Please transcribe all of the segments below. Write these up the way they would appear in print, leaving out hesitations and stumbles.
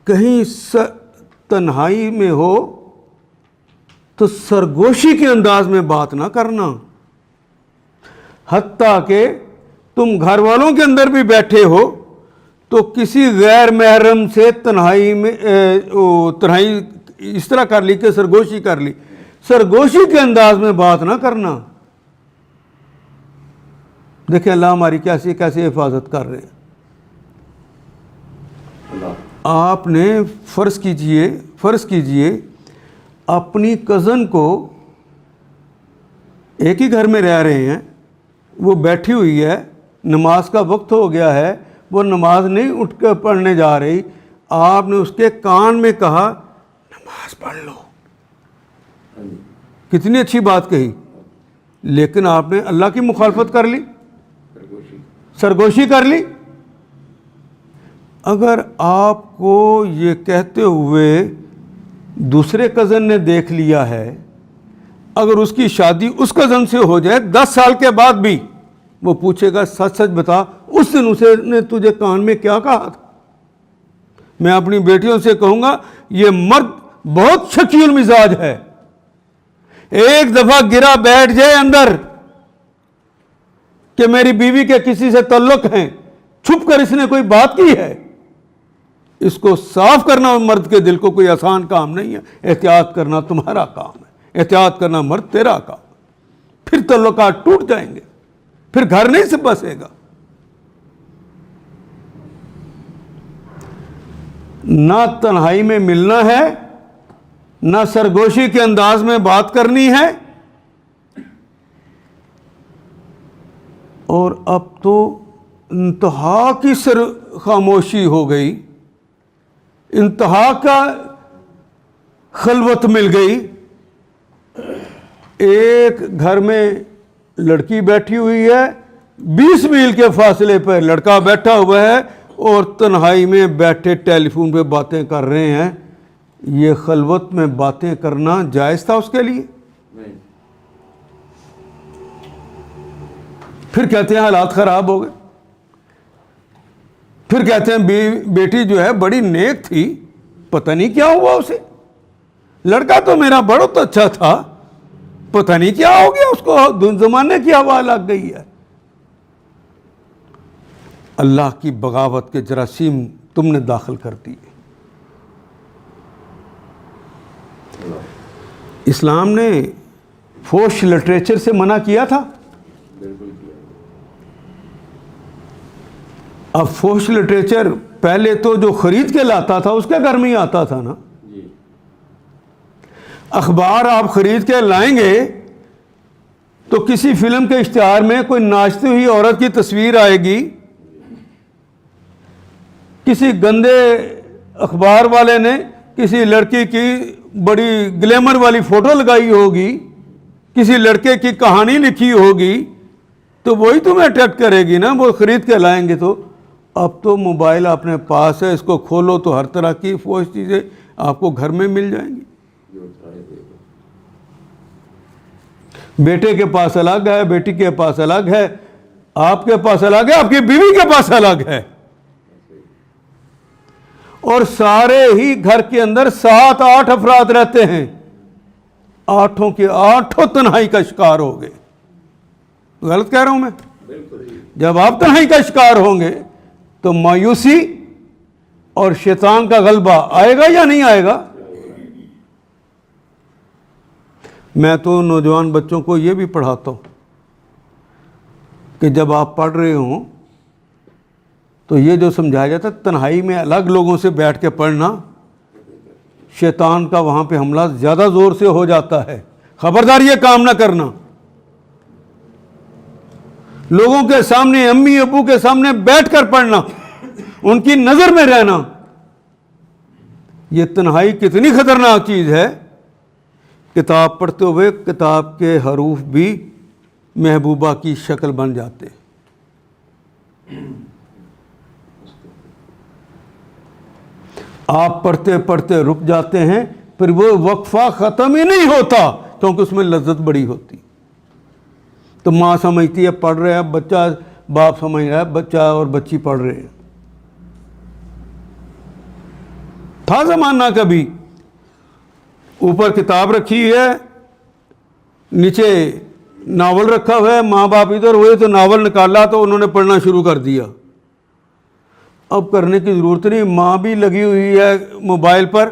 कहीं तन्हाई में हो तो सरगोशी के अंदाज में बात ना करना। हत्ता के तुम घर वालों के अंदर भी बैठे हो तो किसी गैर महरम से तन्हाई में तन्हाई इस तरह कर ली कि सरगोशी कर ली, सरगोशी के अंदाज में बात ना करना। देखिए अल्लाह हमारी कैसे कैसे हिफाजत कर रहे हैं। आपने फ़र्ज़ कीजिए अपनी कज़न को, एक ही घर में रह रहे हैं, वो बैठी हुई है, नमाज का वक्त हो गया है, वो नमाज नहीं उठ कर पढ़ने जा रही, आपने उसके कान में कहा नमाज पढ़ लो। कितनी अच्छी बात कही, लेकिन आपने अल्लाह की मुखालफत कर ली, सरगोशी कर ली। अगर आपको ये कहते हुए दूसरे कज़न ने देख लिया है, अगर उसकी शादी उस कज़न से हो जाए 10 साल के बाद भी, वो पूछेगा सच सच बता उस दिन उसने तुझे कान में क्या कहा था। मैं अपनी बेटियों से कहूँगा ये मर्द बहुत शकील मिजाज है, एक दफ़ा गिरा बैठ जाए अंदर कि मेरी बीवी के किसी से तल्लुक हैं, छुप कर इसने कोई बात की है, इसको साफ करना मर्द के दिल को कोई आसान काम नहीं है। एहतियात करना तुम्हारा काम है, एहतियात करना मर्द तेरा काम। फिर तल्लुकात टूट जाएंगे, फिर घर नहीं से बसेगा। ना तन्हाई में मिलना है, ना सरगोशी के अंदाज में बात करनी है। और अब तो इंतहा की खामोशी हो गई, इंतहा का खलवत मिल गई। एक घर में लड़की बैठी हुई है, 20 मील के फासले पर लड़का बैठा हुआ है और तन्हाई में बैठे टेलीफोन पे बातें कर रहे हैं। ये खलवत में बातें करना जायज़ था उसके लिए? फिर कहते हैं हालात ख़राब हो गए, फिर कहते हैं बेटी जो है बड़ी नेक थी, पता नहीं क्या हुआ उसे, लड़का तो मेरा बहुत अच्छा था, पता नहीं क्या हो गया उसको, ज़माने की हवा लग गई है। अल्लाह की बगावत के जरासीम तुमने दाखिल कर दिए। इस्लाम ने फोश लिटरेचर से मना किया था। अब फोश लिटरेचर पहले तो जो खरीद के लाता था उसके घर में ही आता था ना। अखबार आप खरीद के लाएंगे तो किसी फिल्म के इश्तिहार में कोई नाचती हुई औरत की तस्वीर आएगी, किसी गंदे अखबार वाले ने किसी लड़की की बड़ी ग्लैमर वाली फ़ोटो लगाई होगी, किसी लड़के की कहानी लिखी होगी, तो वही तुम्हें अट्रैक्ट करेगी ना, वो ख़रीद के लाएंगे। तो अब तो मोबाइल अपने पास है, इसको खोलो तो हर तरह की फोश चीज़ें आपको घर में मिल जाएंगी। बेटे के पास अलग है, बेटी के पास अलग है, आपके पास अलग है, आपकी बीवी के पास अलग है। और सारे ही घर के अंदर 7-8 अफराद रहते हैं, आठों के आठों तन्हाई का शिकार हो गए। गलत कह रहा हूं मैं? जब आप तन्हाई का शिकार होंगे तो मायूसी और शैतान का गलबा आएगा या नहीं आएगा? मैं तो नौजवान बच्चों को यह भी पढ़ाता हूं कि जब आप पढ़ रहे हों तो ये जो समझाया जाता है तन्हाई में अलग लोगों से बैठ के पढ़ना, शैतान का वहाँ पे हमला ज़्यादा ज़ोर से हो जाता है। खबरदार ये काम ना करना। लोगों के सामने, अम्मी अब्बू के सामने बैठकर पढ़ना, उनकी नज़र में रहना, ये तन्हाई कितनी ख़तरनाक चीज़ है। किताब पढ़ते हुए किताब के हरूफ भी महबूबा की शक्ल बन जाते। आप पढ़ते पढ़ते रुक जाते हैं, फिर वो वक्फा ख़त्म ही नहीं होता क्योंकि उसमें लज्जत बड़ी होती। तो माँ समझती है पढ़ रहे हैं बच्चा, बाप समझ रहा है बच्चा और बच्ची पढ़ रहे हैं। था ज़माना कभी, ऊपर किताब रखी है, नीचे नावल रखा हुआ है, माँ बाप इधर हुए तो नावल निकाला तो उन्होंने पढ़ना शुरू कर दिया। अब करने की ज़रूरत नहीं, माँ भी लगी हुई है मोबाइल पर,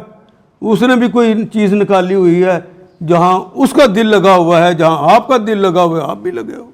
उसने भी कोई चीज़ निकाली हुई है, जहाँ उसका दिल लगा हुआ है, जहाँ आपका दिल लगा हुआ है आप भी लगे हो।